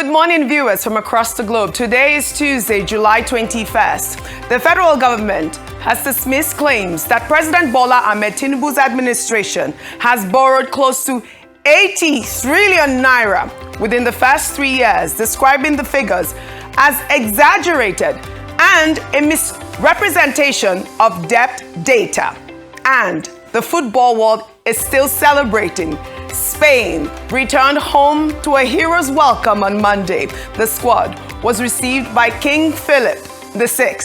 Good morning, viewers from across the globe. Today is Tuesday, July 21st. The federal government has dismissed claims that President Bola Ahmed Tinubu's administration has borrowed close to 80 trillion naira within the first 3 years, describing the figures as exaggerated and a misrepresentation of debt data. And the football world is still celebrating. Spain returned home to a hero's welcome on Monday. The squad was received by King Philip VI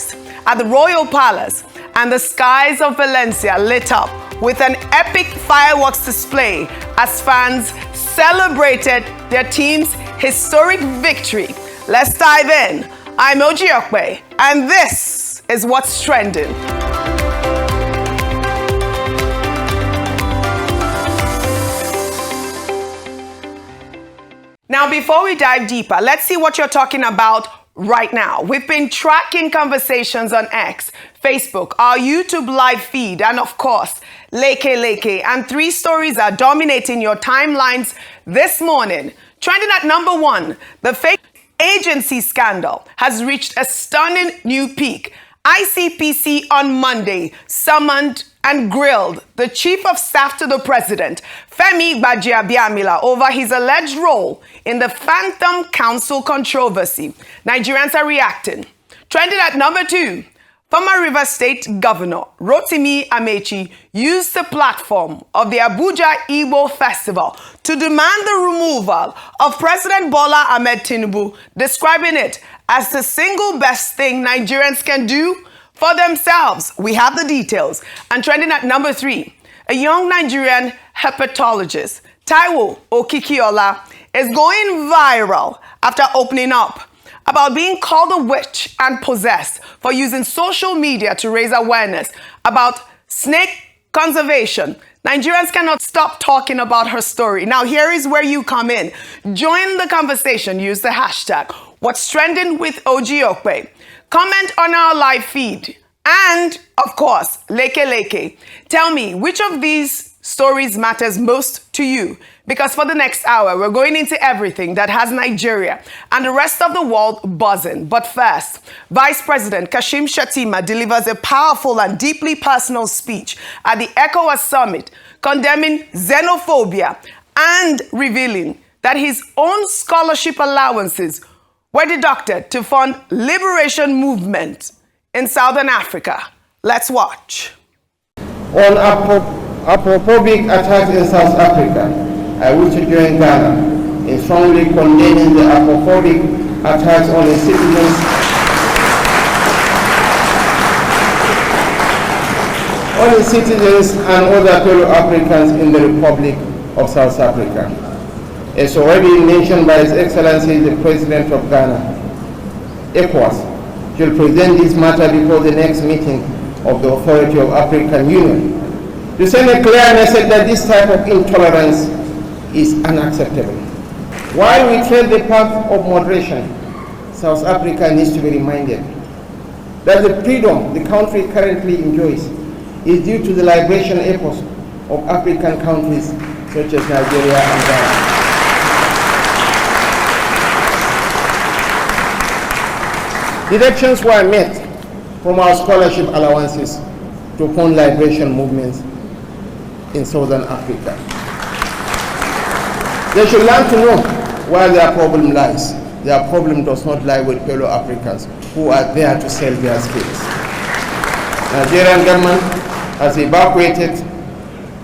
at the Royal Palace, and the skies of Valencia lit up with an epic fireworks display as fans celebrated their team's historic victory. Let's dive in. I'm OjyOkpe, and this is what's trending. Now, before we dive deeper, let's see what you're talking about right now. We've been tracking conversations on X, Facebook, our YouTube live feed, and of course, Leke. And 3 stories are dominating your timelines this morning. Trending at number 1, the fake agency scandal has reached a stunning new peak. ICPC on Monday summoned and grilled the Chief of Staff to the President, Femi Gbajabiamila, over his alleged role in the Phantom Council controversy. Nigerians are reacting. Trending at number 2, former Rivers State Governor Rotimi Amaechi used the platform of the Abuja Igbo Festival to demand the removal of President Bola Ahmed Tinubu, describing it as the single best thing Nigerians can do for themselves. We have the details. And trending at number 3, a young Nigerian hepatologist, Taiwo Okikiola, is going viral after opening up about being called a witch and possessed for using social media to raise awareness about snake conservation. Nigerians cannot stop talking about her story. Now, here is where you come in. Join the conversation. Use the hashtag What's Trending with OjyOkpe. Comment on our live feed. And, of course, Leke. Tell me, which of these stories matters most to you? Because for the next hour, we're going into everything that has Nigeria and the rest of the world buzzing. But first, Vice President Kashim Shettima delivers a powerful and deeply personal speech at the ECOWAS summit, condemning xenophobia and revealing that his own scholarship allowances were deducted to fund liberation movement in Southern Africa. Let's watch. On apophobic attacks in South Africa, I wish to join Ghana in strongly condemning the apophobic attacks on its citizens and other fellow Africans in the Republic of South Africa. As already mentioned by His Excellency the President of Ghana, ECOWAS shall present this matter before the next meeting of the Authority of African Union to send a clear message that this type of intolerance is unacceptable. While we tread the path of moderation, South Africa needs to be reminded that the freedom the country currently enjoys is due to the liberation efforts of African countries such as Nigeria and Ghana. Deductions were made from our scholarship allowances to fund liberation movements in Southern Africa. They should learn to know where their problem lies. Their problem does not lie with fellow Africans who are there to sell their skills. Nigerian government has evacuated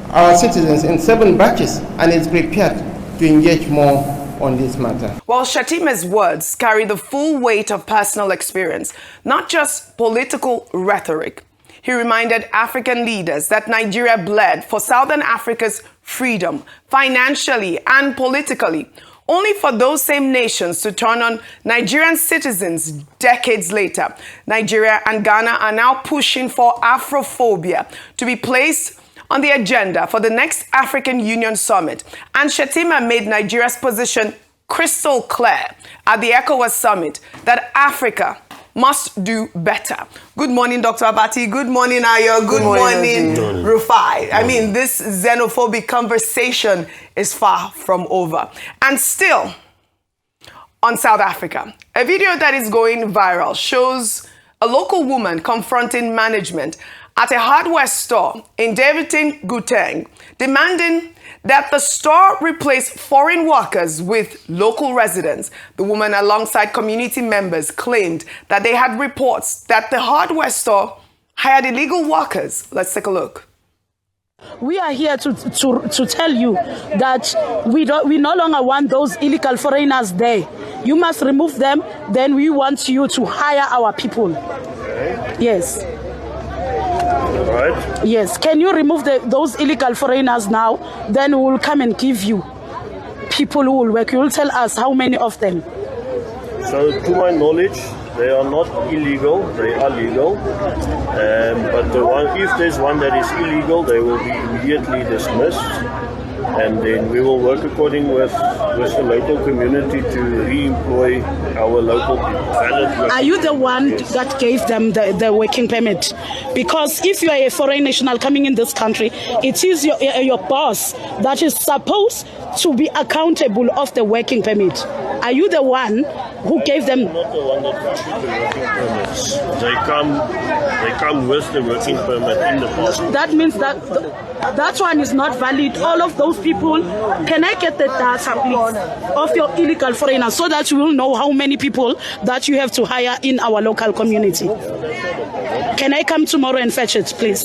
our citizens in 7 batches and is prepared to engage more on this matter. Well, Shettima's words carry the full weight of personal experience, not just political rhetoric. He reminded African leaders that Nigeria bled for Southern Africa's freedom, financially and politically, only for those same nations to turn on Nigerian citizens decades later. Nigeria and Ghana are now pushing for Afrophobia to be placed on the agenda for the next African Union summit. And Shettima made Nigeria's position crystal clear at the ECOWAS summit that Africa must do better. Good morning, Dr. Abati. Good morning, Ayo. Good morning, Rufai. I mean, this xenophobic conversation is far from over. And still, on South Africa. A video that is going viral shows a local woman confronting management at a hardware store in Davidson, Gauteng, demanding that the store replace foreign workers with local residents. The woman, alongside community members, claimed that they had reports that the hardware store hired illegal workers. Let's take a look. We are here to tell you that we no longer want those illegal foreigners there. You must remove them, then we want you to hire our people. Okay. Yes. Right. Yes. Can you remove those illegal foreigners now? Then we will come and give you people who will work. You will tell us how many of them. So, to my knowledge, they are not illegal, they are legal. But if there's one that is illegal, they will be immediately dismissed. And then we will work according with the local community to re-employ our local people. Are you the one that gave them the working permit? Because if you are a foreign national coming in this country, it is your boss that is supposed to be accountable of the working permit. Are you the one who gave them? I'm not the one that issued the working permits. They come with the working permit in the past. That means that one is not valid. All of those people, can I get the data, please, of your illegal foreigners so that you will know how many people that you have to hire in our local community? Can I come tomorrow and fetch it, please?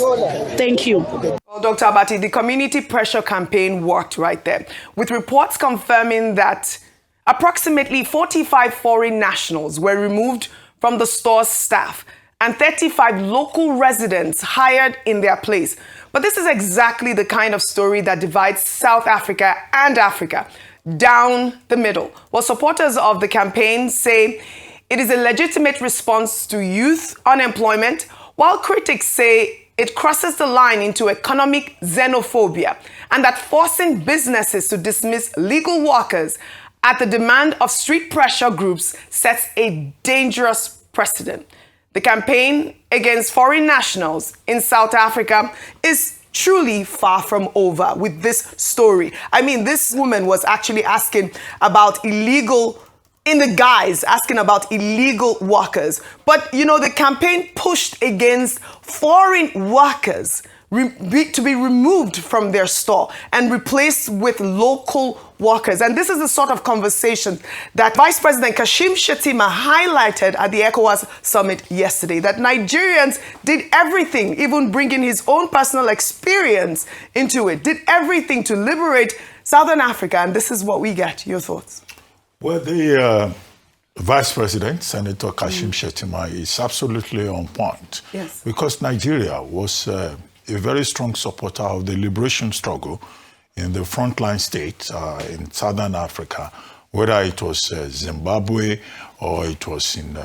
Thank you. Well, Dr. Abati, the community pressure campaign worked right there, with reports confirming that approximately 45 foreign nationals were removed from the store's staff and 35 local residents hired in their place. But this is exactly the kind of story that divides South Africa and Africa down the middle. Well, supporters of the campaign say it is a legitimate response to youth unemployment, while critics say it crosses the line into economic xenophobia, and that forcing businesses to dismiss legal workers at the demand of street pressure groups sets a dangerous precedent. The campaign against foreign nationals in South Africa is truly far from over with this story. I mean, this woman was actually asking about illegal, in the guise, asking about illegal workers. But, you know, the campaign pushed against foreign workers to be removed from their store and replaced with local workers. And this is the sort of conversation that Vice President Shettima highlighted at the ECOWAS summit yesterday, that Nigerians did everything, even bringing his own personal experience into it, did everything to liberate Southern Africa. And this is what we get. Your thoughts? Well, the Vice President, Senator Shettima, is absolutely on point. Yes. Because Nigeria was a very strong supporter of the liberation struggle in the frontline states in Southern Africa, whether it was Zimbabwe or it was in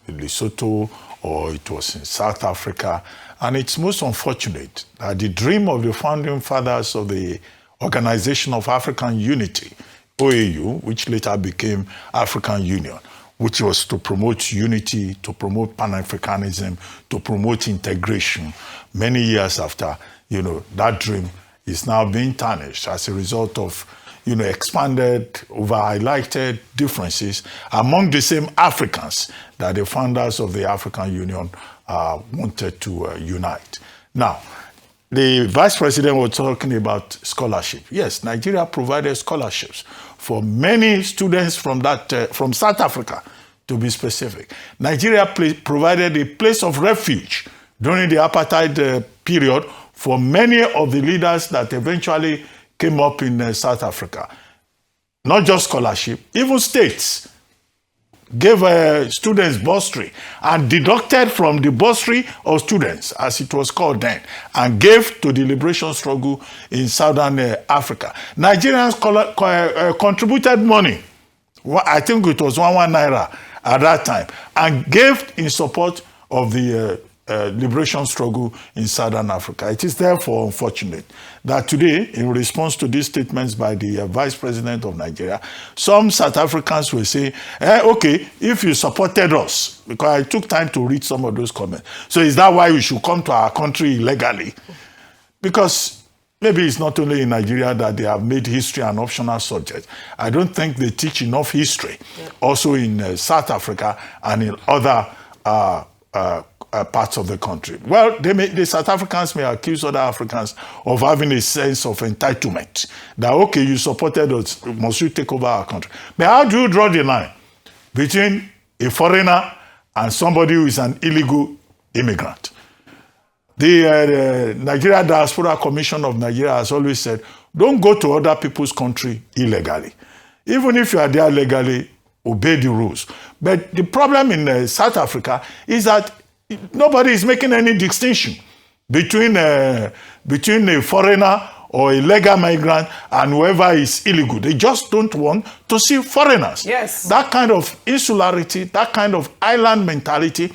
Lesotho or it was in South Africa. And it's most unfortunate that the dream of the founding fathers of the Organization of African Unity, OAU, which later became African Union, which was to promote unity, to promote Pan-Africanism, to promote integration. Many years after, you know, that dream is now being tarnished as a result of, you know, expanded, over-highlighted differences among the same Africans that the founders of the African Union wanted to unite. Now, the Vice President was talking about scholarship. Yes, Nigeria provided scholarships for many students from from South Africa, to be specific. Nigeria provided a place of refuge during the apartheid period for many of the leaders that eventually came up in South Africa. Not just scholarship, even states gave students bursary and deducted from the bursary of students, as it was called then, and gave to the liberation struggle in Southern Africa. Nigerians contributed money, I think it was 1 naira at that time, and gave in support of the liberation struggle in Southern Africa. It is therefore unfortunate that today, in response to these statements by the Vice President of Nigeria, some South Africans will say, okay, if you supported us, because I took time to read some of those comments, so is that why we should come to our country illegally? Because maybe it's not only in Nigeria that they have made history an optional subject. I don't think they teach enough history, also in South Africa and in other parts of the country. Well, the South Africans may accuse other Africans of having a sense of entitlement. That, okay, you supported us, must you take over our country? But how do you draw the line between a foreigner and somebody who is an illegal immigrant? The Nigeria Diaspora Commission of Nigeria has always said, don't go to other people's country illegally. Even if you are there legally, obey the rules. But the problem in South Africa is that nobody is making any distinction between a foreigner or a legal migrant and whoever is illegal. They just don't want to see foreigners. Yes. That kind of insularity, that kind of island mentality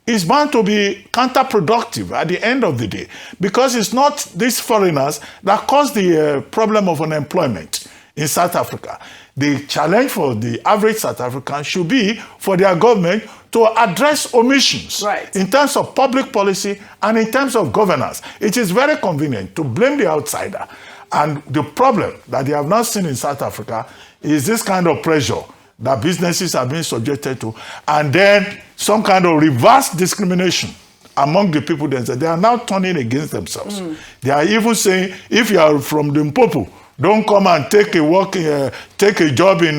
is bound to be counterproductive at the end of the day, because it's not these foreigners that cause the problem of unemployment in South Africa. The challenge for the average South African should be for their government to address omissions in terms of public policy and in terms of governance. It is very convenient to blame the outsider. And the problem that they have not seen in South Africa is this kind of pressure that businesses are being subjected to, and then some kind of reverse discrimination among the people themselves. They are now turning against themselves. They are even saying, if you are from the Mpopo, don't come and take a job in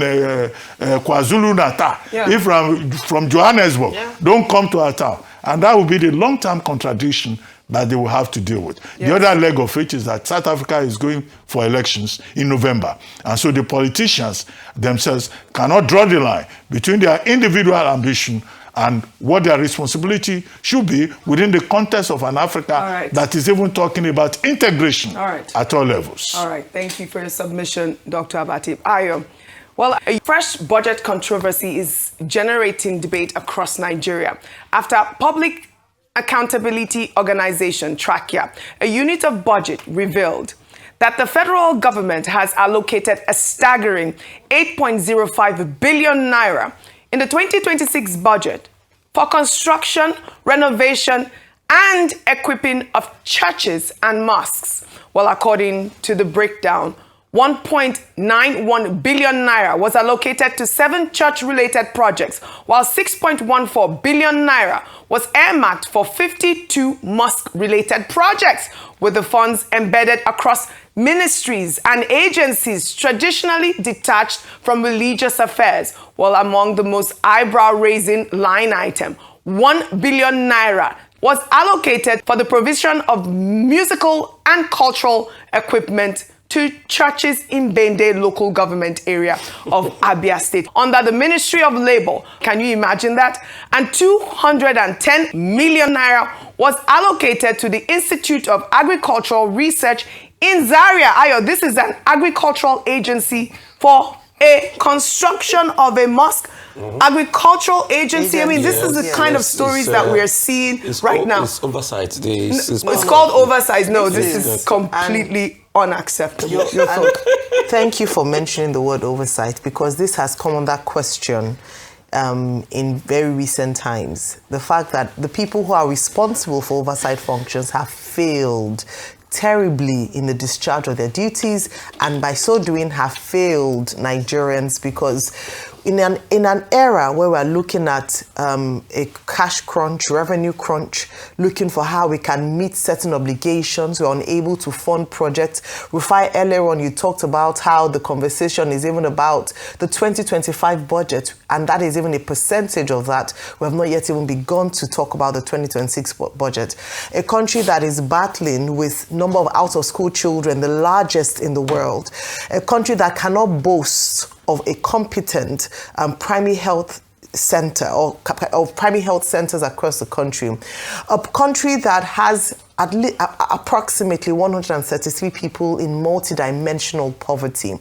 KwaZulu-Natal. If from Johannesburg, don't come to our town. And that will be the long-term contradiction that they will have to deal with. The other leg of it is that South Africa is going for elections in November. And so the politicians themselves cannot draw the line between their individual ambition and what their responsibility should be within the context of an Africa that is even talking about integration at all levels. All right. Thank you for your submission, Dr. Abati. Ayo. Well, a fresh budget controversy is generating debate across Nigeria after Public Accountability Organization, Trachia, a unit of budget, revealed that the federal government has allocated a staggering 8.05 billion naira in the 2026 budget for construction, renovation, and equipping of churches and mosques. Well, according to the breakdown, 1.91 billion naira was allocated to 7 church-related projects, while 6.14 billion naira was earmarked for 52 mosque-related projects, with the funds embedded across ministries and agencies traditionally detached from religious affairs. Well, among the most eyebrow-raising line item, 1 billion naira was allocated for the provision of musical and cultural equipment to churches in Bende local government area of Abia State under the Ministry of Labor. Can you imagine that? And 210 million naira was allocated to the Institute of Agricultural Research in Zaria. Ayo, this is an agricultural agency for a construction of a mosque. Agricultural agency. I mean, this is the kind of stories that we are seeing right now. It's oversight. It's called oversight. No, this is completely unacceptable. Thank you for mentioning the word oversight, because this has come under question in very recent times. The fact that the people who are responsible for oversight functions have failed terribly in the discharge of their duties, and by so doing have failed Nigerians, because in an era where we're looking at a cash crunch, revenue crunch, looking for how we can meet certain obligations, we're unable to fund projects. Rufai, earlier on, you talked about how the conversation is even about the 2025 budget, and that is even a percentage of that. We have not yet even begun to talk about the 2026 budget. A country that is battling with number of out-of-school children, the largest in the world. A country that cannot boast of a competent primary health center or primary health centers across the country. A country that has at least approximately 133 people in multidimensional poverty.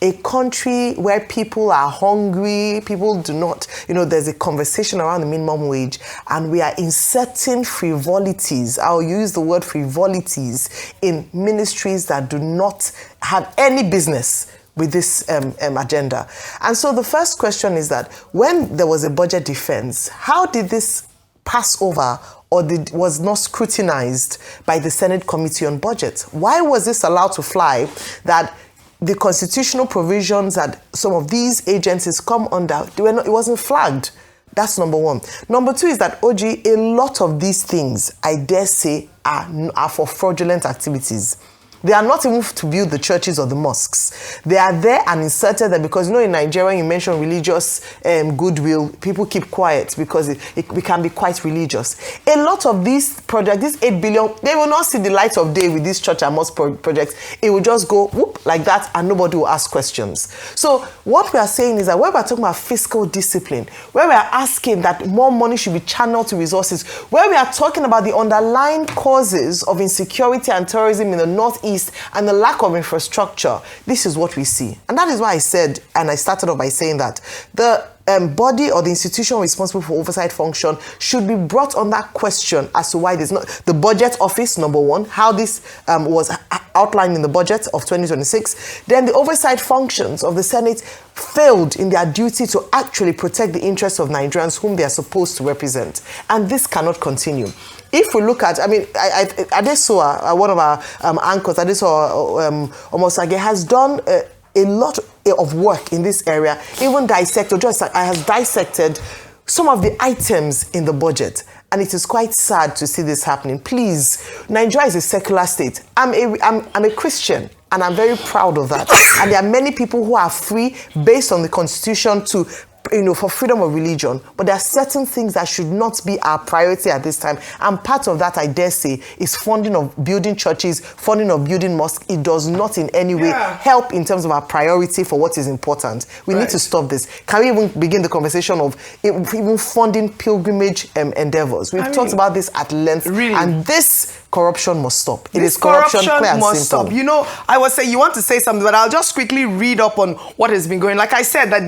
A country where people are hungry, people do not, there's a conversation around the minimum wage, and we are inserting frivolities. I'll use the word frivolities in ministries that do not have any business with this agenda. And so the first question is that when there was a budget defense, how did this pass over or was not scrutinized by the Senate Committee on Budget? Why was this allowed to fly that the constitutional provisions that some of these agencies come under, it wasn't flagged? That's number one. Number two is that, Oji, a lot of these things, I dare say, are for fraudulent activities. They are not even to build the churches or the mosques. They are there and inserted there because, in Nigeria, you mention religious goodwill, people keep quiet because it can be quite religious. A lot of these projects, this 8 billion, they will not see the light of day with these church and mosque projects. It will just go whoop like that and nobody will ask questions. So what we are saying is that when we're talking about fiscal discipline, where we are asking that more money should be channeled to resources, where we are talking about the underlying causes of insecurity and terrorism in the Northeast and the lack of infrastructure, this is what we see. And that is why I said, and I started off by saying that the body or the institution responsible for oversight function should be brought on that question as to why there's not the budget office, number one, how this was outlined in the budget of 2026. Then the oversight functions of the Senate failed in their duty to actually protect the interests of Nigerians whom they are supposed to represent. And this cannot continue. If we look at, Adesoa, one of our anchors, Adesoa Omosage, has done a lot of work in this area, even has dissected some of the items in the budget. And it is quite sad to see this happening. Please, Nigeria is a secular state. I'm a Christian, and I'm very proud of that. And there are many people who are free based on the Constitution to for freedom of religion, but there are certain things that should not be our priority at this time. And part of that, I dare say, is funding of building churches, funding of building mosques. It does not in any way help in terms of our priority for what is important. We need to stop this. Can we even begin the conversation of even funding pilgrimage endeavors? We've talked about this at length, and this corruption must stop. It is corruption clear and simple. Stop. I was saying you want to say something, but I'll just quickly read up on what has been going. Like I said, that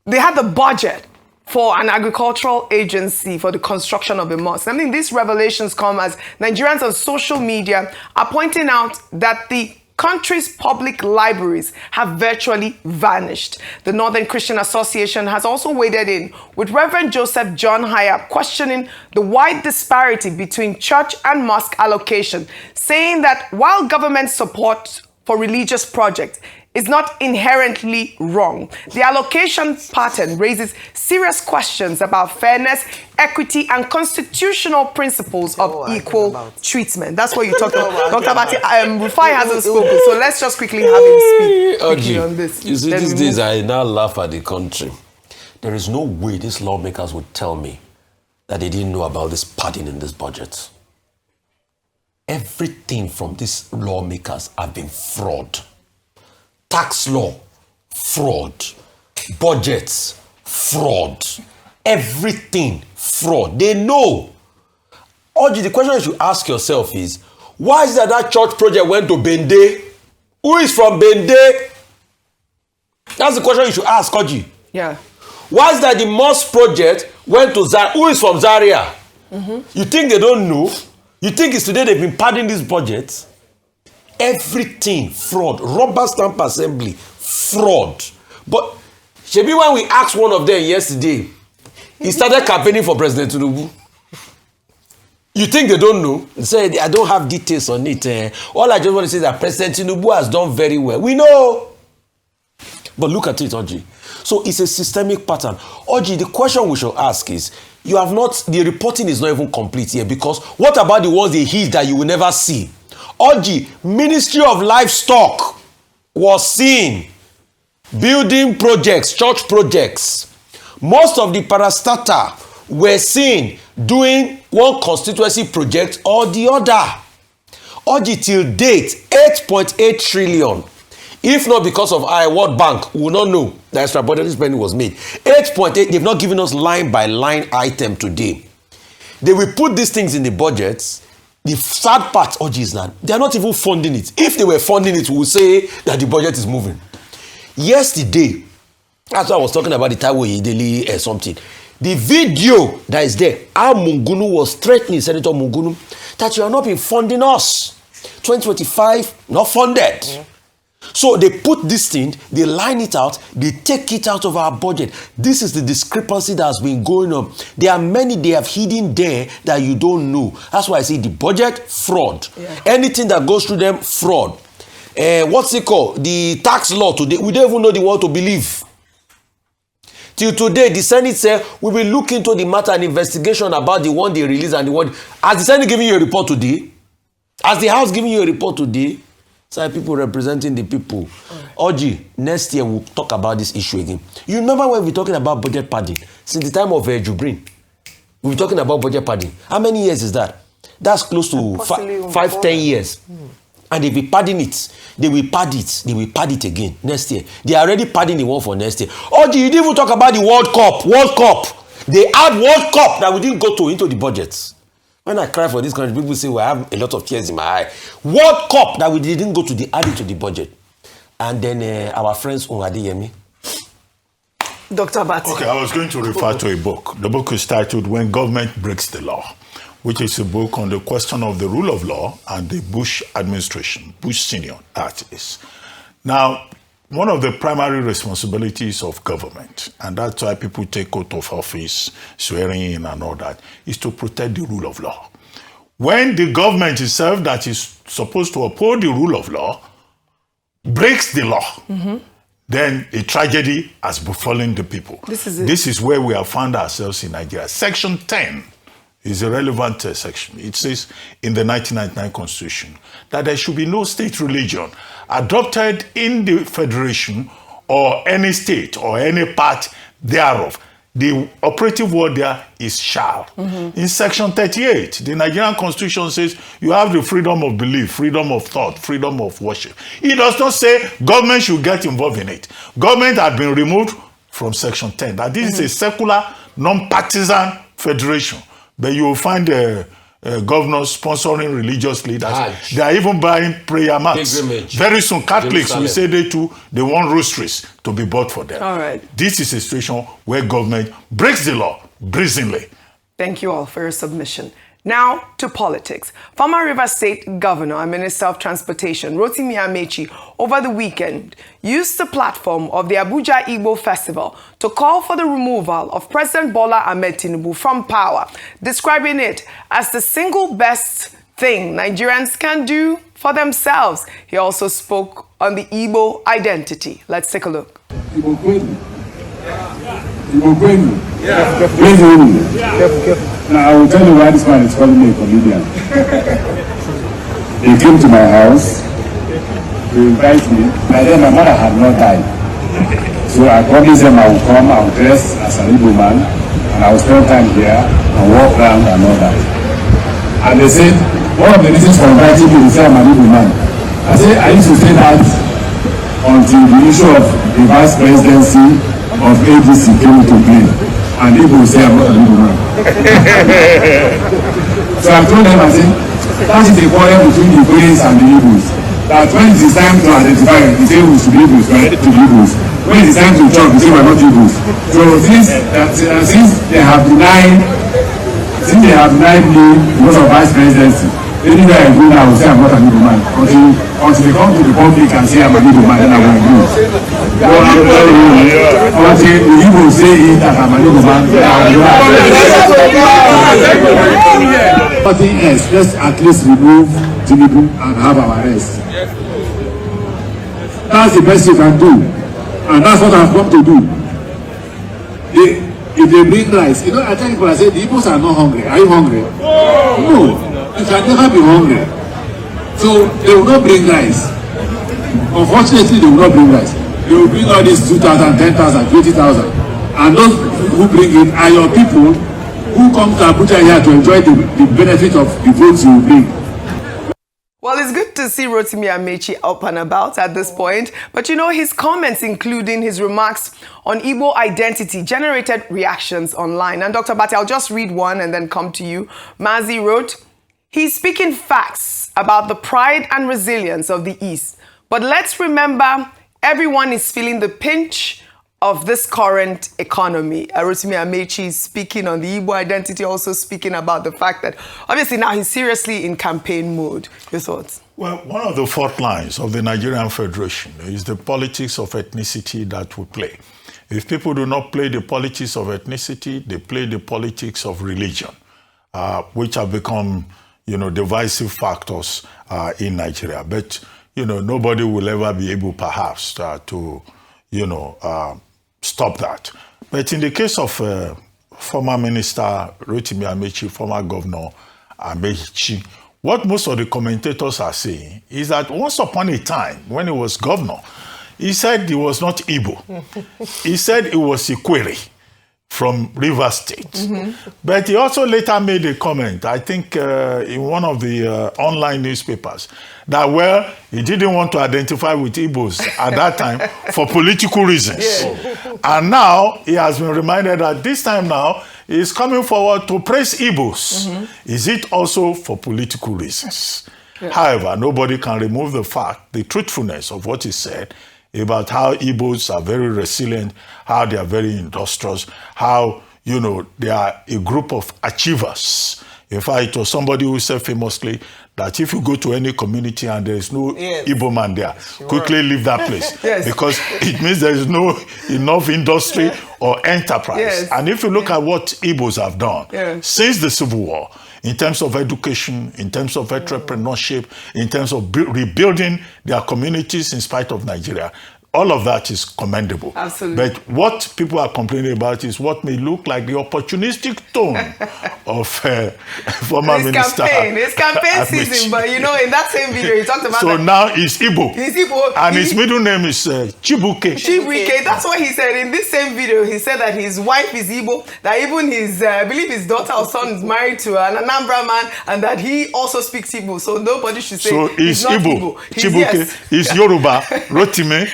they had the budget for an agricultural agency for the construction of a mosque. I mean, these revelations come as Nigerians on social media are pointing out that the country's public libraries have virtually vanished. The Northern Christian Association has also waded in with Reverend Joseph John Hyap questioning the wide disparity between church and mosque allocation, saying that while government support for religious projects is not inherently wrong, the allocation pattern raises serious questions about fairness, equity, and constitutional principles of equal treatment. That's what you talked about. Dr. Abati, Rufai hasn't spoken, so let's just quickly have him speak quickly on this. You see, these days I now laugh at the country. There is no way these lawmakers would tell me that they didn't know about this padding in this budget. Everything from these lawmakers have been fraud. Tax law, fraud. Budgets, fraud. Everything, fraud. They know. Oji, the question you should ask yourself is, why is that church project went to Bende? Who is from Bende? That's the question you should ask, Oji. Yeah. Why is that the mosque project went to Zaria? Who is from Zaria? Mm-hmm. You think they don't know? You think it's today they've been padding these budgets? Everything, fraud. Rubber stamp assembly, fraud. But maybe when we asked one of them yesterday, he started campaigning for President Tinubu. You think they don't know? They said, I don't have details on it. All I just want to say is that President Tinubu has done very well. We know. But look at it, Oji. So it's a systemic pattern. Oji, the question we should ask is, the reporting is not even complete here, because what about the ones they hid that you will never see? Oji, Ministry of Livestock was seen building projects, church projects. Most of the parastatal were seen doing one constituency project or the other. Oji, till date, 8.8 trillion. If not because of our World Bank, we will not know that extra budgetary spending was made. 8.8, they've not given us line by line item today. They will put these things in the budgets. The sad part, Oji, is that they are not even funding it. If they were funding it, we would say that the budget is moving. Yesterday, that's why I was talking about the Taiwo Ideli or something. The video that is there, how Mungunu was threatening Senator Mungunu that you are not been funding us. 2025, not funded. So they put this thing, they line it out, they take it out of our budget. This is the discrepancy that has been going on. There are many they have hidden there that you don't know. That's why I say the budget, fraud. Yeah. Anything that goes through them, fraud. What's it called? The tax law today, we don't even know the one to believe. Till today, the Senate said, we will look into the matter and investigation about the one they released and the one. Has the Senate giving you a report today? Has the House giving you a report today? So people representing the people. Oji, next year we'll talk about this issue again. You remember when we were talking about budget padding? Since the time of Jubrin, we were talking about budget padding. How many years is that? That's close to 5-10 years. And they will padding it. They will pad it. They will pad it again next year. They are already padding the one for next year. Oji, you didn't even talk about the World Cup. World Cup. They add World Cup that we didn't go to into the budgets. When I cry for this country, people say, well, I have a lot of tears in my eye. World Cup that we didn't go to the added to the budget. And then our friends Adeyemi. Dr. Bati. Okay, I was going to refer to a book. The book is titled When Government Breaks the Law, which is a book on the question of the rule of law and the Bush administration, Bush Senior, that is. Now, one of the primary responsibilities of government, and that's why people take oath of office, swearing in and all that, is to protect the rule of law. When the government itself that is supposed to uphold the rule of law breaks the law, then a tragedy has befallen the people. This is it. This is where we have found ourselves in Nigeria. Section 10 is a relevant section. It says in the 1999 Constitution that there should be no state religion adopted in the federation or any state or any part thereof. The operative word there is shall. In section 38, the Nigerian Constitution says you have the freedom of belief, freedom of thought, freedom of worship. It does not say government should get involved in it. Government had been removed from section 10. That this is a secular, non-partisan federation. But you will find governors sponsoring religious leaders. Hajj. They are even buying prayer mats. Very soon, Catholics will say they want rosaries to be bought for them. All right. This is a situation where government breaks the law brazenly. Thank you all for your submission. Now to politics. Former Rivers State Governor and Minister of Transportation, Rotimi Amaechi, over the weekend, used the platform of the Abuja Igbo Festival to call for the removal of President Bola Ahmed Tinubu from power, describing it as the single best thing Nigerians can do for themselves. He also spoke on the Igbo identity. Let's take a look. Now I will tell you why this man is calling me a comedian. He came to my house to invite me. By then my mother had not died. So I promised them I will come, I will dress as an Igbo man, and I will spend time here and walk around and all that. And they said, one of the reasons for inviting me is that I'm an Igbo man. I said, I used to say that until the issue of the vice presidency of ADC came to play. And Igbo say I'm not an Igbo man. So I told them, I said, that is the quarrel between the Igbos and the Igbos. That when it is time to identify, they say we should be Igbos, we are to be Igbos. When it is time to talk, they say we are not Igbos. So since they have denied me because of vice presidency, anywhere I go now, I will say I'm not an Igbo man. Until they come to the public and say I'm an Igbo man, then I will agree. Until the Igbo say it that I'm an Igbo man, then I will agree. Nothing else, let's at least remove Tinubu and have our rest. That's the best you can do. And that's what I've come to do. If they bring rice, you know, I tell people, I say, the Igbos are not hungry. Are you hungry? No. You can never be hungry. So they will not bring rice. Unfortunately, they will not bring rice. They will bring all these 2,000, 10,000, 20,000. And those who bring it are your people who come to Abuja here to enjoy the benefit of the votes you bring. Well, it's good to see Rotimi Amaechi up and about at this point. But you know, his comments, including his remarks on Igbo identity, generated reactions online. And Dr. Bati, I'll just read one and then come to you. Mazi wrote, he's speaking facts about the pride and resilience of the East. But let's remember, everyone is feeling the pinch of this current economy. Rotimi Amaechi is speaking on the Igbo identity, also speaking about the fact that obviously now he's seriously in campaign mode. Your thoughts? Well, one of the fault lines of the Nigerian Federation is the politics of ethnicity that we play. If people do not play the politics of ethnicity, they play the politics of religion, which have become, divisive factors in Nigeria. But, nobody will ever be able, perhaps, to, stop that. But in the case of former Minister Rotimi Amaechi, former Governor Amaechi, what most of the commentators are saying is that once upon a time, when he was governor, he said he was not Igbo. He said he was Ikwere from Rivers State. But he also later made a comment, I think in one of the online newspapers, that, well, he didn't want to identify with Igbos at that time for political reasons. Yeah. And now he has been reminded that this time now, he is coming forward to praise Igbos. Is it also for political reasons? Yeah. However, nobody can remove the fact, the truthfulness of what he said about how Igbos are very resilient, how they are very industrious, how, they are a group of achievers. In fact, it was somebody who said famously that if you go to any community and there is no Igbo man there, quickly leave that place. Because it means there is no enough industry or enterprise. And if you look at what Igbos have done since the Civil War, in terms of education, in terms of entrepreneurship, in terms of rebuilding their communities in spite of Nigeria, all of that is commendable. Absolutely. But what people are complaining about is what may look like the opportunistic tone of former minister. It's campaign season, but in that same video, he talked about so now he's Igbo. He's Igbo. And his middle name is Chibuke. Chibuke. That's what he said in this same video. He said that his wife is Igbo, that even his, I believe his daughter or son is married to an Anambra man, and that he also speaks Igbo. So nobody should say he's not Igbo. Chibuke. He's Yoruba. Rotimi.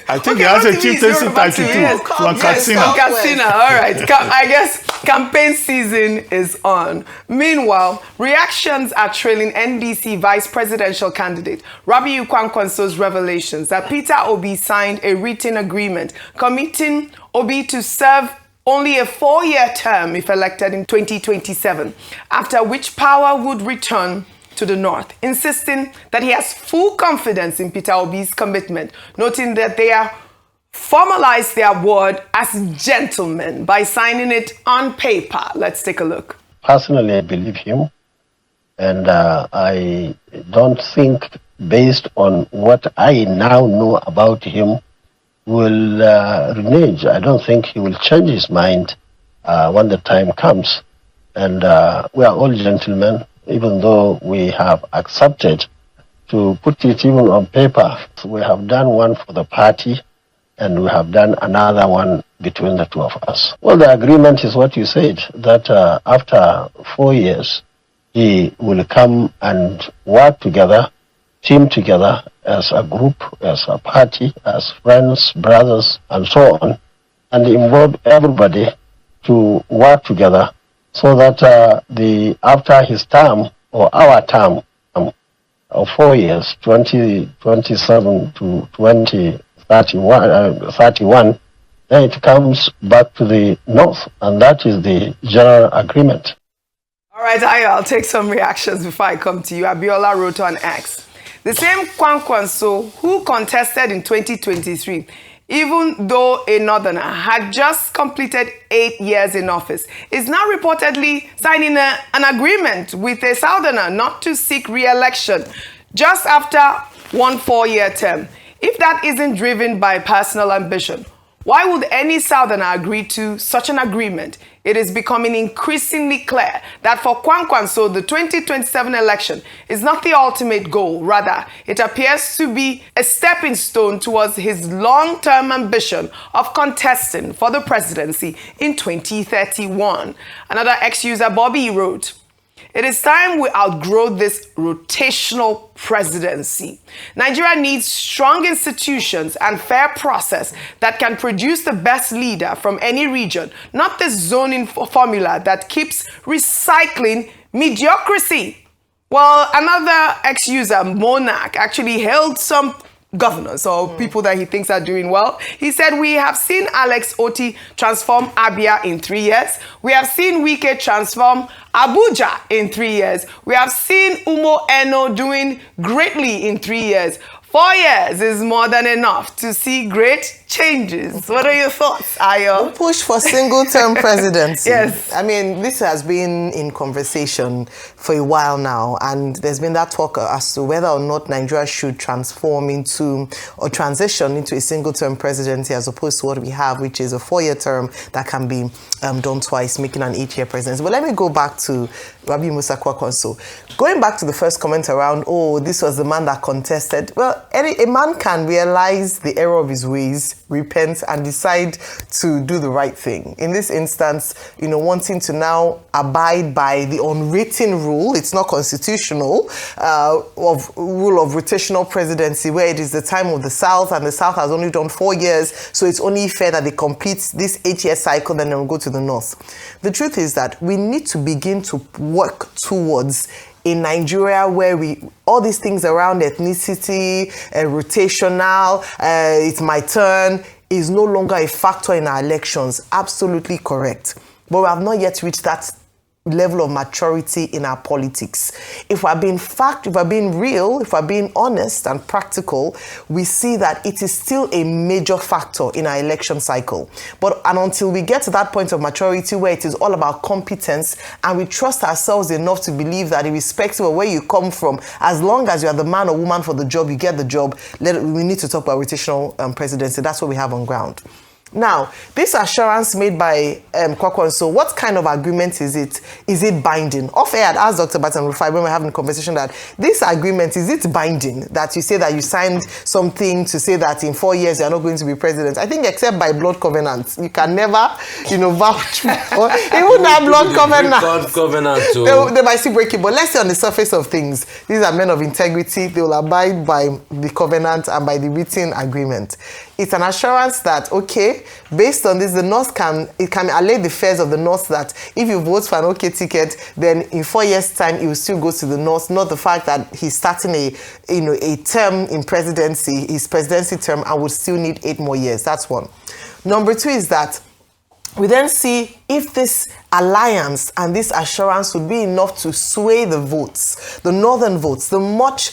I think he has a chieftaincy title too. Kwankwaso. All right. I guess campaign season is on. Meanwhile, reactions are trailing NDC vice presidential candidate Rabiu Kwankwaso's revelations that Peter Obi signed a written agreement committing Obi to serve only a 4-year term if elected in 2027, after which power would return to the North, insisting that he has full confidence in Peter Obi's commitment, noting that they are formalized their word as gentlemen by signing it on paper. Let's take a look. Personally, I believe him, and I don't think, based on what I now know about him, will renege. I don't think he will change his mind when the time comes. And we are all gentlemen, even though we have accepted to put it even on paper. We have done one for the party, and we have done another one between the two of us. Well, the agreement is what you said, that after 4 years, he will come and work together, team together as a group, as a party, as friends, brothers, and so on, and involve everybody to work together so that after his term, or our term, of 4 years, 2027 to 2031, then it comes back to the North, and that is the general agreement. All right, I'll take some reactions before I come to you. Abiola wrote on X. The same Kwankwaso who contested in 2023, even though a northerner had just completed 8 years in office, is now reportedly signing an agreement with a southerner not to seek re-election just after one 4-year term. If that isn't driven by personal ambition, why would any southerner agree to such an agreement? It is becoming increasingly clear that for Kwankwaso, the 2027 election is not the ultimate goal. Rather, it appears to be a stepping stone towards his long-term ambition of contesting for the presidency in 2031. Another ex-user, Bobby, wrote, "It is time we outgrow this rotational presidency. Nigeria needs strong institutions and fair process that can produce the best leader from any region, not this zoning formula that keeps recycling mediocrity." Well, another ex-user, Monarch, actually held some governors or people that he thinks are doing well. He said, we have seen Alex Oti transform Abia in 3 years. We have seen Wike transform Abuja in 3 years. We have seen Umo Eno doing greatly in 3 years. 4 years is more than enough to see great changes. What are your thoughts, Ayo? Push for single-term presidency. Yes. I mean, this has been in conversation for a while now, and there's been that talk as to whether or not Nigeria should transform into or transition into a single-term presidency as opposed to what we have, which is a 4-year term that can be done twice, making an 8-year presidency. But let me go back to Rabi Musa Kwankwaso. Going back to the first comment around, oh, this was the man that contested. Well, a man can realize the error of his ways, repent, and decide to do the right thing. In this instance, wanting to now abide by the unwritten rule, it's not constitutional, of rule of rotational presidency, where it is the time of the South, and the South has only done 4 years, so it's only fair that they complete this 8-year cycle, then they'll go to the North. The truth is that we need to begin to work towards in Nigeria, where all these things around ethnicity, rotational, it's my turn, is no longer a factor in our elections. Absolutely correct. But we have not yet reached that level of maturity in our politics. If we're being real, if we're being honest and practical, we see that it is still a major factor in our election cycle. And until we get to that point of maturity where it is all about competence and we trust ourselves enough to believe that irrespective of where you come from, as long as you are the man or woman for the job, you get the job, we need to talk about rotational presidency. That's what we have on ground. Now, this assurance made by Kwankwaso, what kind of agreement is it? Is it binding? Off air, I'd asked Dr. Batten Rufai when we were having a conversation that this agreement, is it binding? That you say that you signed something to say that in 4 years you're not going to be president. I think except by blood covenant, you can never, vouch for. They wouldn't have blood covenant. They might still break it, but let's say on the surface of things, these are men of integrity. They will abide by the covenant and by the written agreement. It's an assurance that, okay, based on this, the North can allay the fears of the North that if you vote for an OK ticket, then in 4 years' time, he will still go to the North. Not the fact that he's starting a term in presidency, his presidency term, and would still need 8 more years. That's one. Number 2 is that we then see if this alliance and this assurance would be enough to sway the votes, the northern votes, the much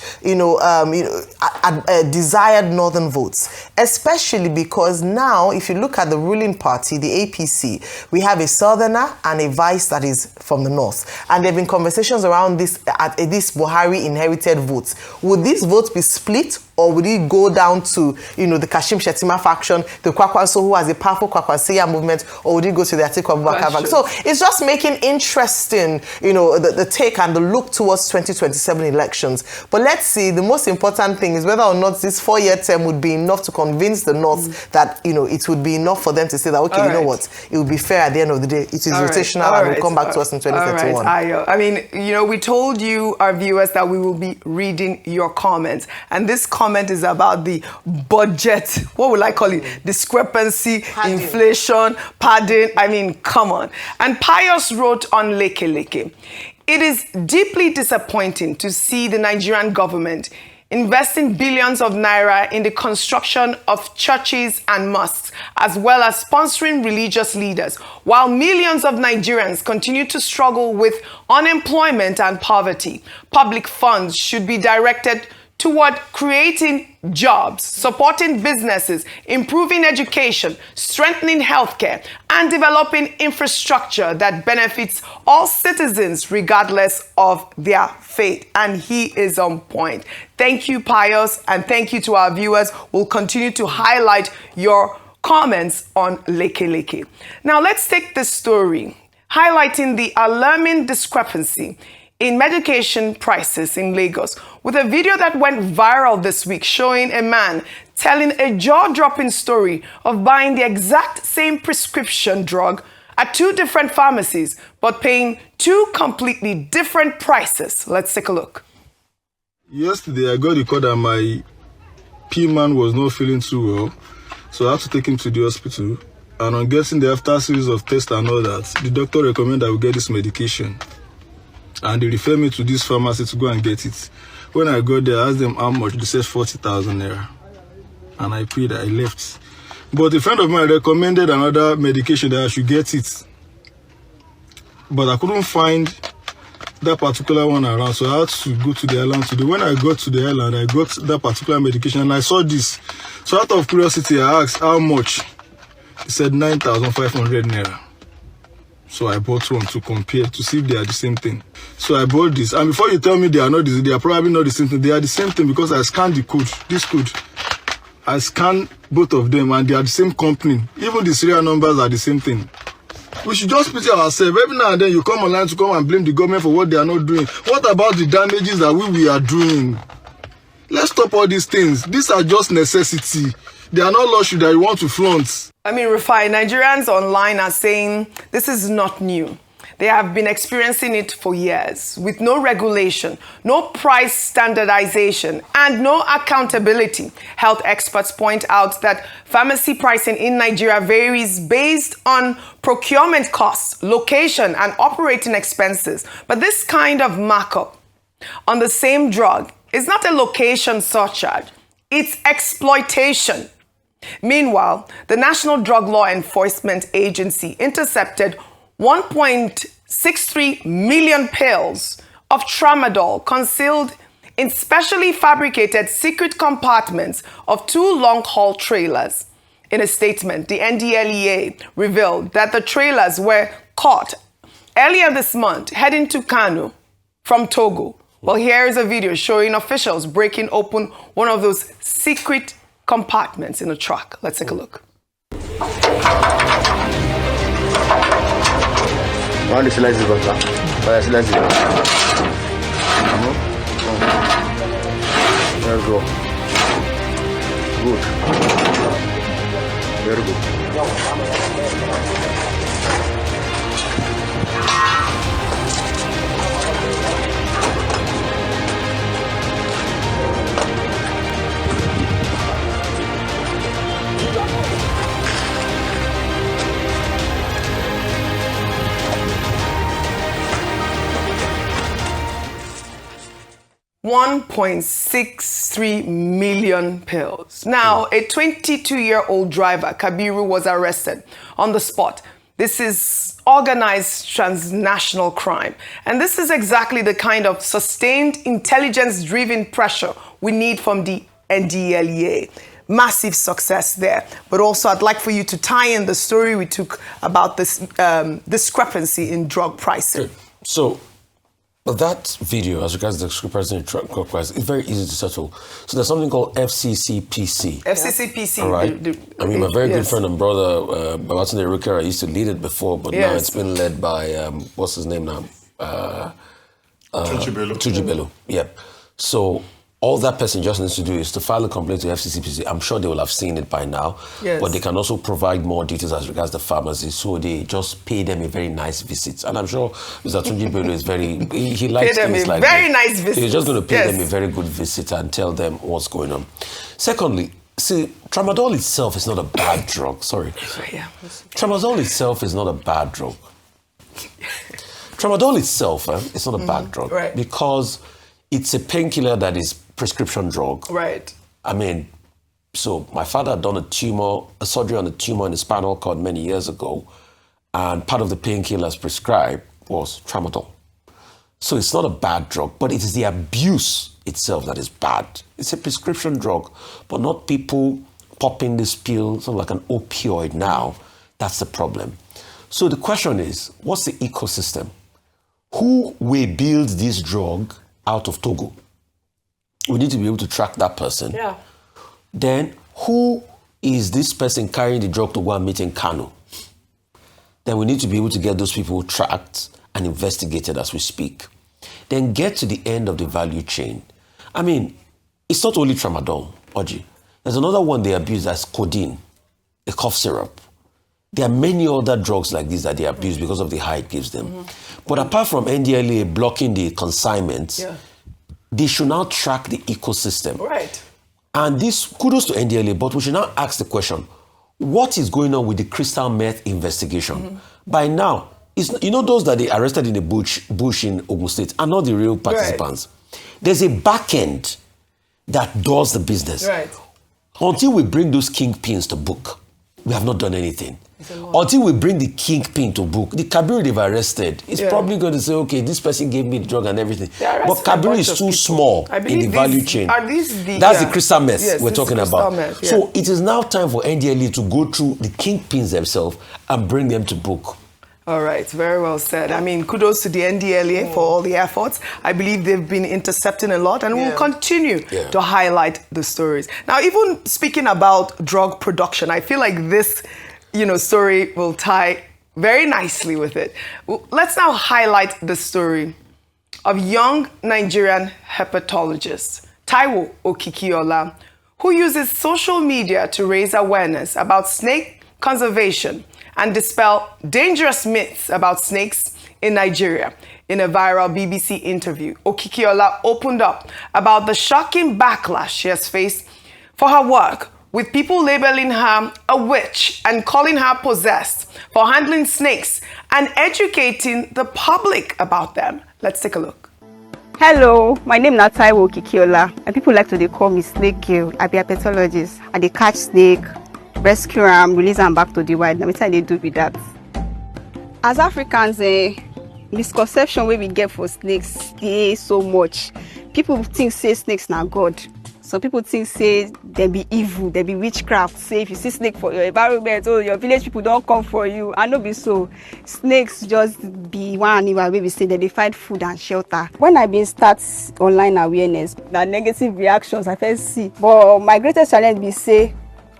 desired northern votes, especially because now, if you look at the ruling party, the APC, we have a southerner and a vice that is from the north, and there have been conversations around this Buhari inherited votes. Would these votes be split, or would it go down to the Kashim Shettima faction, the Kwankwaso who has a powerful Kwankwasia movement, or would it go to the Atiku Abubakar faction? So it's just making interesting, the take and the look towards 2027 elections. But let's see, the most important thing is whether or not this 4-year term would be enough to convince the North that, it would be enough for them to say that, okay, you know what, it will be fair at the end of the day. It is rotational and will come back to us in 2031. I mean, we told you, our viewers, that we will be reading your comments. And this comment is about the budget, what will I call it? Discrepancy, padding. Inflation, padding. I mean, come on. And Pius wrote on Leke Leke, it is deeply disappointing to see the Nigerian government investing billions of naira in the construction of churches and mosques, as well as sponsoring religious leaders, while millions of Nigerians continue to struggle with unemployment and poverty. Public funds should be directed toward creating jobs, supporting businesses, improving education, strengthening healthcare, and developing infrastructure that benefits all citizens regardless of their faith. And he is on point. Thank you, Pius, and thank you to our viewers. We'll continue to highlight your comments on Leke Leke. Now let's take this story highlighting the alarming discrepancy in medication prices in Lagos, with a video that went viral this week showing a man telling a jaw-dropping story of buying the exact same prescription drug at 2 different pharmacies, but paying 2 completely different prices. Let's take a look. Yesterday, I got the call that my P-man was not feeling too well, so I had to take him to the hospital. And on getting the after series of tests and all that, the doctor recommended I would get this medication. And they referred me to this pharmacy to go and get it. When I got there, I asked them how much. They said 40,000 naira. and I paid, I left. But a friend of mine recommended another medication that I should get it. But I couldn't find that particular one around, so I had to go to the island today. When I got to the island, I got that particular medication and I saw this. So out of curiosity, I asked how much. He said 9,500 naira. So I bought one to compare, to see if they are the same thing. So I bought this. And before you tell me they are not, they are probably not the same thing. They are the same thing because I scanned the code, this code. I scanned both of them and they are the same company. Even the serial numbers are the same thing. We should just pity ourselves. Every now and then you come online to come and blame the government for what they are not doing. What about the damages that we are doing? Let's stop all these things. These are just necessity. They are not luxury that you want to flaunt. I mean, Rufai, Nigerians online are saying this is not new. They have been experiencing it for years with no regulation, no price standardization, and no accountability. Health experts point out that pharmacy pricing in Nigeria varies based on procurement costs, location, and operating expenses. But this kind of markup on the same drug is not a location surcharge, it's exploitation. Meanwhile, the National Drug Law Enforcement Agency intercepted 1.63 million pills of tramadol concealed in specially fabricated secret compartments of 2 long-haul trailers. In a statement, the NDLEA revealed that the trailers were caught earlier this month heading to Kano from Togo. Well, here is a video showing officials breaking open one of those secret compartments in a truck. Let's take a look. Let's go. Good. Very good. 1.63 million pills. Now, a 22-year-old driver, Kabiru, was arrested on the spot. This is organized transnational crime. And this is exactly the kind of sustained intelligence-driven pressure we need from the NDLEA. Massive success there. But also, I'd like for you to tie in the story we took about this discrepancy in drug pricing. So, that video, as regards the discrepancy in drug price, is very easy to settle. So there's something called FCCPC. FCCPC. All right. I mean, my very good friend and brother, Babatunde Rukera, used to lead it before, but now it's been led by, what's his name now? Tujibelu. Yep. So all that person just needs to do is to file a complaint to FCCPC. I'm sure they will have seen it by now. Yes. But they can also provide more details as regards the pharmacies. So they just pay them a very nice visit. And I'm sure Mr. Tujibelu is very, he likes things like that. Very nice visit. He's just going to pay them a very good visit and tell them what's going on. Secondly, see, tramadol itself is not a bad drug. Sorry. Tramadol itself is not a bad drug. Tramadol itself is not a bad drug. Right. Because it's a painkiller that is prescription drug. Right. I mean, so my father had done a surgery on a tumor in the spinal cord many years ago, and part of the painkillers prescribed was tramadol. So it's not a bad drug, but it is the abuse itself that is bad. It's a prescription drug, but not people popping this pill, sort of like an opioid now. That's the problem. So the question is, what's the ecosystem? Who will build this drug out of Togo? We need to be able to track that person. Yeah. Then, who is this person carrying the drug to go and meet in Kano? Then we need to be able to get those people tracked and investigated as we speak. Then get to the end of the value chain. I mean, it's not only tramadol, Oji. There's another one they abuse, that's codeine, a cough syrup. There are many other drugs like this that they abuse because of the high it gives them. But apart from NDLEA blocking the consignments, they should now track the ecosystem. Right. And this, kudos to NDLEA, but we should now ask the question, what is going on with the crystal meth investigation? By now, you know those that they arrested in the bush in Ogun State are not the real participants. Right. There's a back end that does the business. Right. Until we bring those kingpins to book, we have not done anything. Until we bring the kingpin to book, the Kabiru they've arrested is probably going to say, okay, this person gave me the drug and everything. But Kabiru is too small in the value chain. That's the crystal meth we're talking about. So it is now time for NDLE to go through the kingpins themselves and bring them to book. All right, very well said. I mean, kudos to the NDLA for all the efforts. I believe they've been intercepting a lot and will continue to highlight the stories. Now, even speaking about drug production, I feel like this, story will tie very nicely with it. Let's now highlight the story of young Nigerian hepatologist Taiwo Okikiola, who uses social media to raise awareness about snake conservation and dispel dangerous myths about snakes in Nigeria. In a viral BBC interview, Okikiola opened up about the shocking backlash she has faced for her work, with people labeling her a witch and calling her possessed for handling snakes and educating the public about them. Let's take a look. Hello, my name is Taiwo Okikiola, and people like to call me Snake Girl. I be a pathologist. I dey catch snake, rescue them, release them back to the wild. Now, what I do with that? As Africans, misconception we get for snakes is so much. People think say snakes na God. Some people think say they be evil, they be witchcraft. Say if you see snake for your environment, your village people don't come for you. I know be so. Snakes just be one animal where we say that they find food and shelter. When I been start online awareness, the negative reactions I first see. But my greatest challenge be say,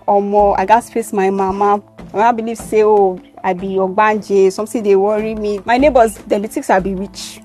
I got face my mama. I believe say, I be ogbanje, something they worry me. My neighbors, them the things I be rich.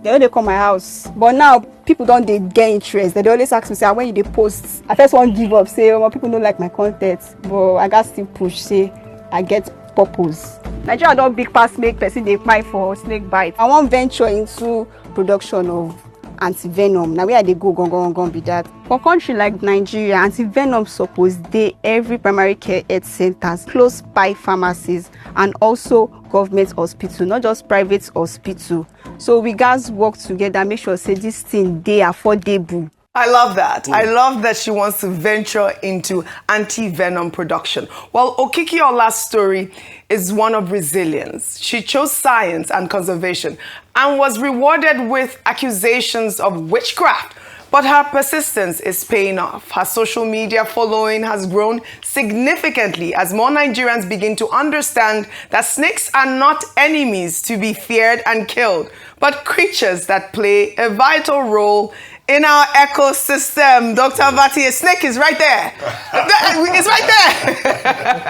They come my house. But now people don't they get interest. They always ask me, say, when you post, I first want to give up, say, people don't like my content. But I got still push, say, I get purpose. Nigeria don't big pass make person they fight for snake bite. I want venture into production of anti-venom. Now where they go be that. For country like Nigeria, anti-venom suppose dey every primary care health centers, close by pharmacies, and also government hospital, not just private hospital. So we guys work together, make sure say this thing dey affordable. I love that. I love that she wants to venture into anti-venom production. Well, Okikiola's story is one of resilience. She chose science and conservation and was rewarded with accusations of witchcraft. But her persistence is paying off. Her social media following has grown significantly as more Nigerians begin to understand that snakes are not enemies to be feared and killed, but creatures that play a vital role in our ecosystem. Dr. Vati, a snake is right there. It's right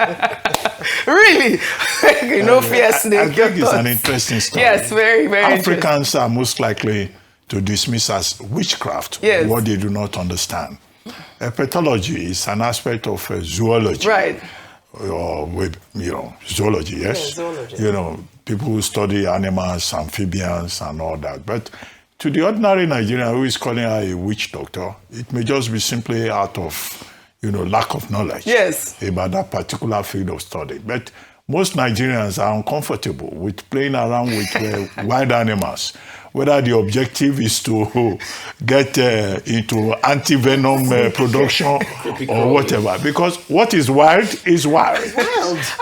there. Really? No fear snake. I think it's an interesting story. Yes, very, very Africans are most likely to dismiss as witchcraft what they do not understand. Pathology is an aspect of zoology. Right. With, zoology, yes? Yeah, zoology. People who study animals, amphibians, and all that. But to the ordinary Nigerian who is calling her a witch doctor, it may just be simply out of, lack of knowledge about that particular field of study. But most Nigerians are uncomfortable with playing around with wild animals, whether the objective is to get into anti-venom production or whatever. Because what is wild is wild.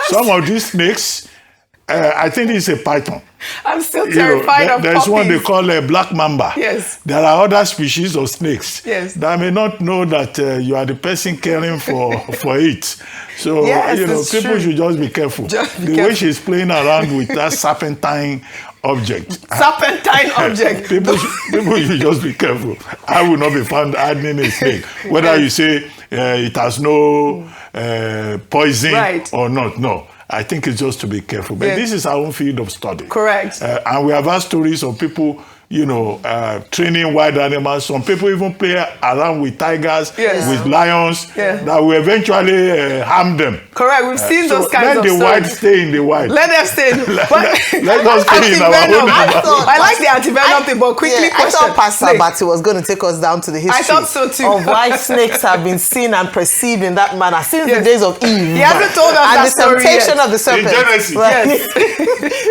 Some of these snakes, I think it's a python. I'm still terrified of there's puppies. One they call a black mamba. Yes. There are other species of snakes that may not know that you are the person caring for it. So, people should just be careful. Way she's playing around with that serpentine object. Serpentine object. People should just be careful. I will not be found handling a snake. Whether you say it has no poison or not, no. I think it's just to be careful. But this is our own field of study. Correct. And we have had stories of people, training wild animals. Some people even play around with tigers, with lions, that will eventually harm them. Correct. We've seen those kinds of stories. Let the wild stay in the wild. Let them stay. Let us stay in our own. I like the anti-venom thing, but quickly I thought Pastor Bati was going to take us down to the history I thought so too. of why snakes have been seen and perceived in that manner since the days of Eve. He hasn't told us that story yet. And the temptation of the serpent. In Genesis.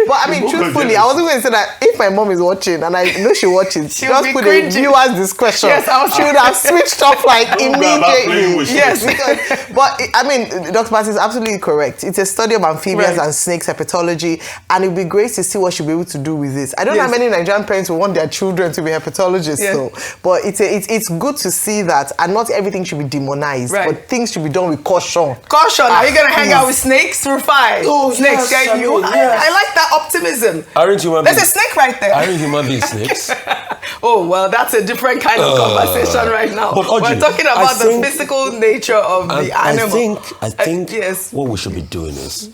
But I mean, truthfully, I wasn't going to say that if my mom is watching and I I know she watches. She'll Just be put cringing. a viewer's discretion. Yes, she would have switched off like immediately. Yes. But I mean, Dr. Bass is absolutely correct. It's a study of amphibians and snakes, herpetology, and it'd be great to see what she'll be able to do with this. I don't know how many Nigerian parents will want their children to be herpetologists, though. But it's good to see that, and not everything should be demonized, but things should be done with caution. Caution. Are you going to hang out with snakes? Fine. Oh, snakes. yes, I like that optimism. Aren't human There's beings? a snake right there. Aren't human beings snakes? Oh, well, that's a different kind of conversation right now. But Oji, we're talking about the physical nature of the animal. I think what we should be doing is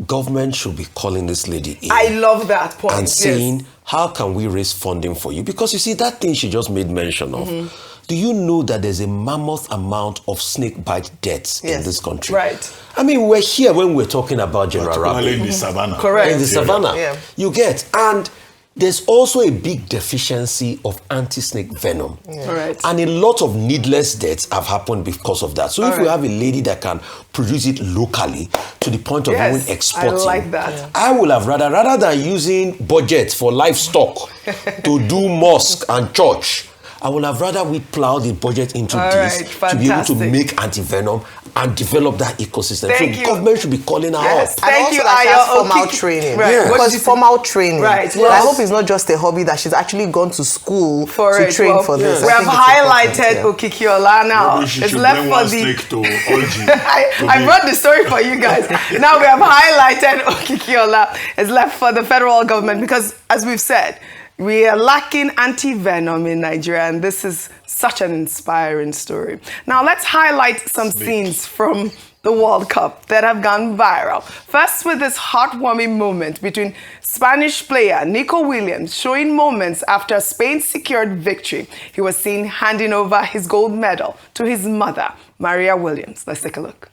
government should be calling this lady in. I love that point. And saying, how can we raise funding for you? Because you see, that thing she just made mention of, do you know that there's a mammoth amount of snake bite deaths in this country? Right. I mean, we're here when we're talking about General Particularly Rabi. in the savannah. Correct. In the savannah. You get. And there's also a big deficiency of anti-snake venom. Right. And a lot of needless deaths have happened because of that. So if we have a lady that can produce it locally to the point of even exporting, I like that. I would have rather than using budget for livestock to do mosque and church, I would have rather we plow the budget into this to be able to make anti-venom and develop that ecosystem. Thank so you. government should be calling her up. Thank you, Aya. Formal training. Because formal training. Right. I hope it's not just a hobby, that she's actually gone to school to train for this. We have highlighted Okikiola now. Maybe she It's should left bring for one the... snake to Oji. I brought the story for you guys. Now we have highlighted Okikiola. It's left for the federal government because, as we've said, we are lacking anti-venom in Nigeria, and this is such an inspiring story. Now, let's highlight some scenes from the World Cup that have gone viral. First, with this heartwarming moment between Spanish player Nico Williams showing moments after Spain secured victory. He was seen handing over his gold medal to his mother, Maria Williams. Let's take a look.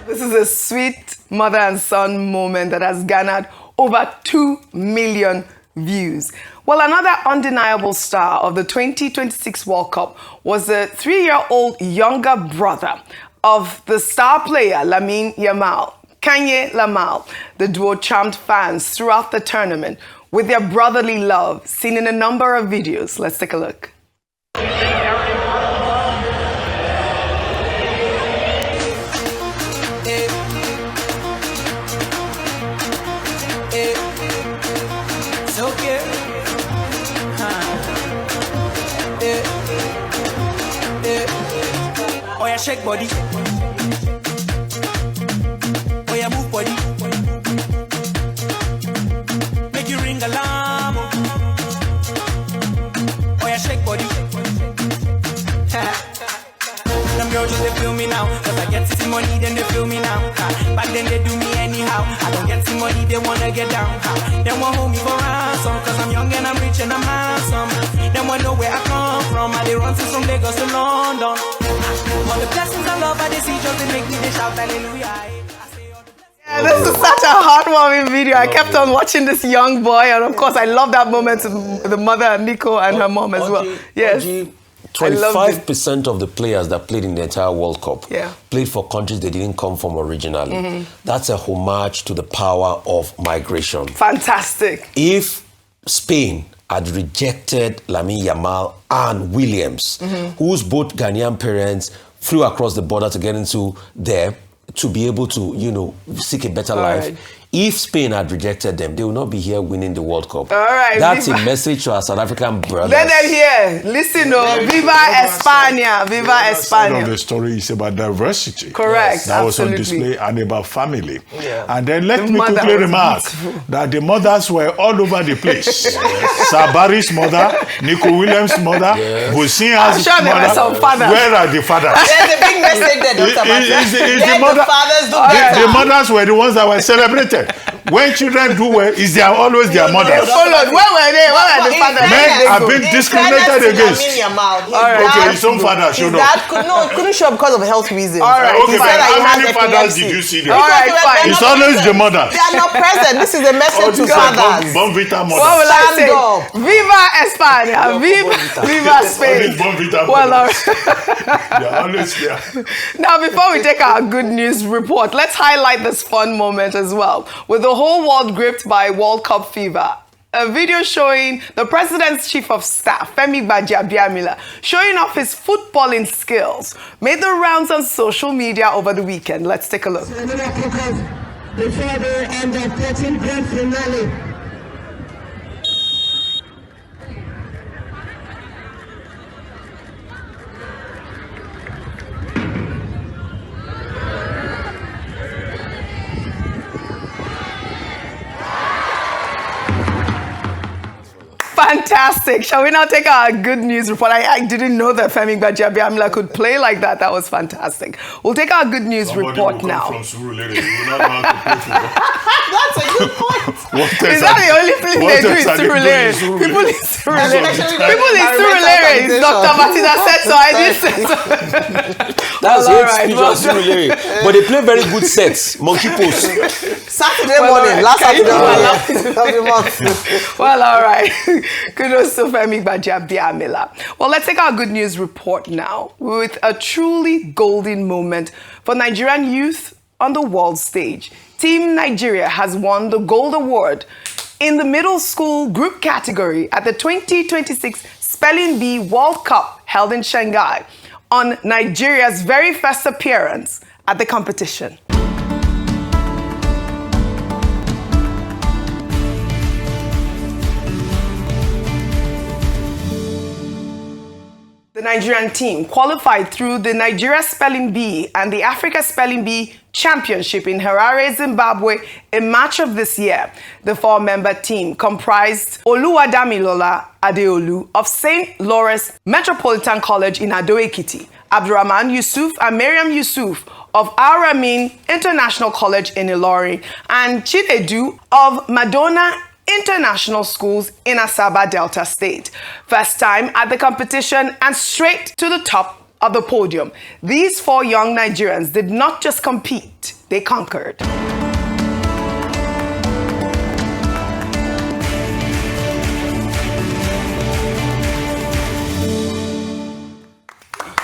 This is a sweet mother and son moment that has garnered over 2 million views. Well, another undeniable star of the 2026 World Cup was the 3-year-old younger brother of the star player Lamine Yamal, Kanye Lamal. The duo charmed fans throughout the tournament with their brotherly love, seen in a number of videos. Let's take a look. Oh yeah, shake body. Oh yeah, move body. Make you ring alarm. Oh yeah, shake body. Them girls just they feel me now, cause I get some money, then they feel me now. Back then they do me anyhow. I don't get some money, they wanna get down. They want hold me for ransom, cause I'm young and I'm rich and I'm handsome. They want know where I come from. I they run since from Lagos to London. All the blessings I love, I they see just they make me they shout hallelujah. Yeah, this is such a heartwarming video. I kept on watching this young boy, and of course, I love that moment with the mother, Nico, and her mom as well. Yes. 25% of the players that played in the entire World Cup Yeah. played for countries they didn't come from originally. That's a homage to the power of migration. Fantastic. If Spain had rejected Lamine Yamal and Williams, whose both Ghanaian parents flew across the border to get into there to be able to, you know, seek a better life. Right. If Spain had rejected them, they will not be here winning the World Cup. All right, That's Viva. a message to our South African brothers. Let them hear. Listen, Viva España. Viva Part of España. the story is about diversity. Correct, That was on absolutely. display, and about family. Yeah. And then let The me mother quickly was remark beautiful. that the mothers were all over the place. Sabari's mother, Nico Williams' mother, Bosinia's I'm sure there were mother. some fathers. Where are the fathers? There's a big message there, Dr. Bass. Is the Let mother- the fathers do the better. mothers were the ones that were celebrated. when children do well, it's always their They mothers. followed. Where were they? Where were the fathers? Men have been In discriminated fairness to against. Lamin Yamal, his Okay, dad- his own father showed his up. dad couldn't show up because of health reasons. All right, Okay, He but said that he how has many fathers epilepsy. did you see there? All right, Because fine. It's they're not always the present. mother. They are not present. This is a message to fathers. Bonvita What mother. will I say? Stand up. Viva España! Viva Spain! Always Bonvita Well, mothers. They're always there. now, before we take our good news report, let's highlight this fun moment as well. With the whole world gripped by World Cup fever, a video showing the president's chief of staff, Femi Gbajabiamila, showing off his footballing skills, made the rounds on social media over the weekend. Let's take a look. Before the end of 13 grand finale. Fantastic. Shall we now take our good news report? I didn't know that Femi Gbajabiamila could play like that. That was fantastic. We'll take our good news report will now. From Surulere. You will not know how to play football. That's a good point. Is that the only place they do is Surulere? People in Surulere. People in Surulere. Dr. Martina said so. I didn't say so. That's Well, hate speech on Surulere. But they play very good sets. Monkey post. Saturday Well, morning, all right. last Can you Saturday morning of the month. Well, all right. Kudos to Femi Gbajabiamila. Well, let's take our good news report now with a truly golden moment for Nigerian youth on the world stage. Team Nigeria has won the Gold Award in the middle school group category at the 2026 Spelling Bee World Cup held in Shanghai on Nigeria's very first appearance at the competition. The Nigerian team qualified through the Nigeria Spelling Bee and the Africa Spelling Bee Championship in Harare, Zimbabwe in March of this year. The four-member team comprised Oluwadamilola Adeolu of St. Lawrence Metropolitan College in Ado-Ekiti, Abdurrahman Yusuf and Mariam Yusuf of Al-Ramin International College in Ilorin, and Chinedu of Madonna International Schools in Asaba Delta State. First time at the competition and straight to the top of the podium. These four young Nigerians did not just compete, they conquered.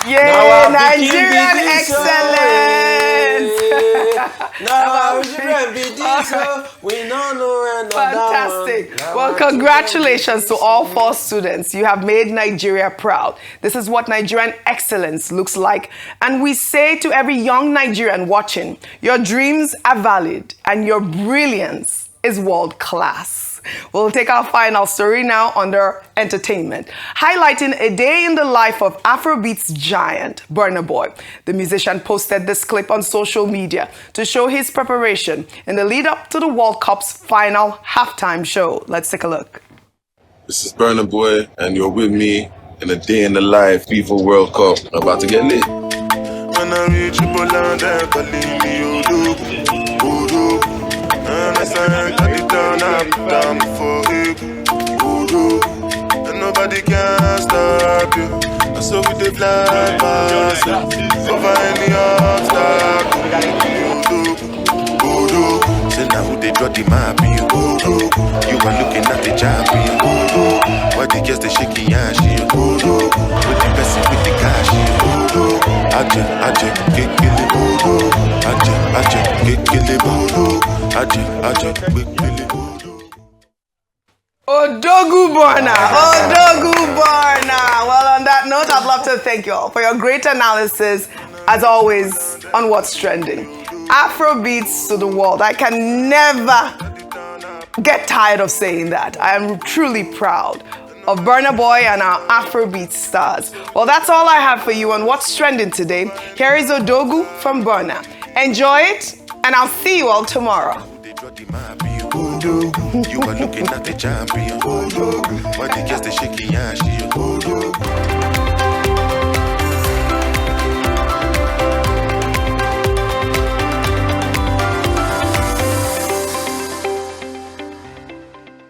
Yay, Nigerian excellence! Fantastic. Well, congratulations to all four students. You have made Nigeria proud. This is what Nigerian excellence looks like. And we say to every young Nigerian watching, your dreams are valid and your brilliance is world class. We'll take our final story now under entertainment, highlighting a day in the life of Afrobeats giant Burna Boy. The musician posted this clip on social media to show his preparation in the lead up to the World Cup's final halftime show. Let's take a look. This is Burna Boy, and you're with me in a day in the life FIFA World Cup. I'm about to get lit. When I reach down for it, and nobody can stop you. I saw with the fly past over any obstacle. Say now who they draw the map you. You are looking at the champion. Why the girls they shaking ass you? With the person with the cash. Aje, get kill it. Aje, get kill it. Aje, quick kill it. Odogu Burna. Well, on that note, I'd love to thank you all for your great analysis, as always, on what's trending. Afrobeats to the world. I can never get tired of saying that. I am truly proud of Burna Boy and our Afrobeat stars. Well, that's all I have for you on what's trending today. Here is Odogu from Burna. Enjoy it, and I'll see you all tomorrow. You are looking at the champion. Why the girls they shaking ass?